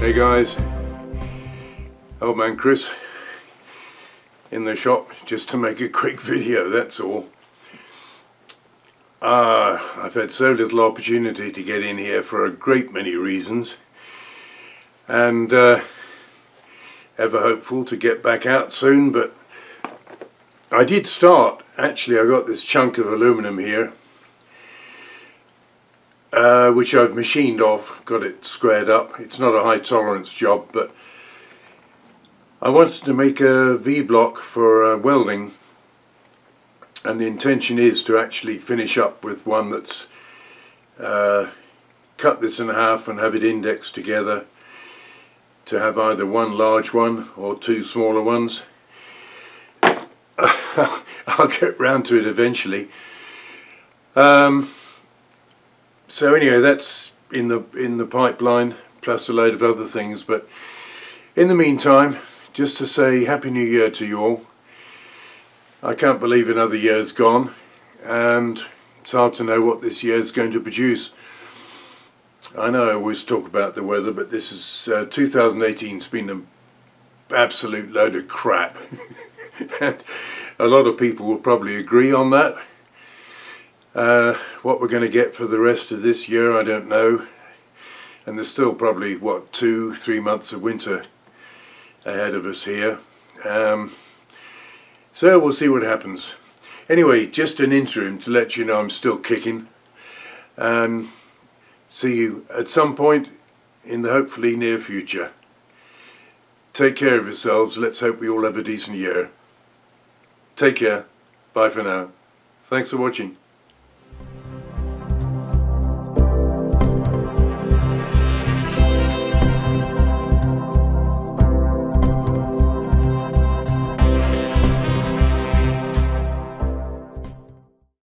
Hey guys, old man Chris in the shop just to make a quick video, that's all. I've had so little opportunity to get in here for a great many reasons, and ever hopeful to get back out soon, but I did start. Actually, I got this chunk of aluminum here which I've machined off, got it squared up. It's not a high tolerance job, but I wanted to make a V-block for welding, and the intention is to actually finish up with one that's cut this in half and have it indexed together to have either one large one or two smaller ones. I'll get round to it eventually. So anyway, that's in the pipeline, plus a load of other things. But in the meantime, just to say Happy New Year to you all. I can't believe another year's gone, and it's hard to know what this year's going to produce. I know I always talk about the weather, but this is 2018's been an absolute load of crap. And a lot of people will probably agree on that. What we're going to get for the rest of this year, I don't know, and there's still probably what 2-3 months of winter ahead of us here, so we'll see what happens. Anyway, just an interim to let you know I'm still kicking, and see you at some point in the hopefully near future. Take care of yourselves. Let's hope we all have a decent year. Take care. Bye for now. Thanks for watching.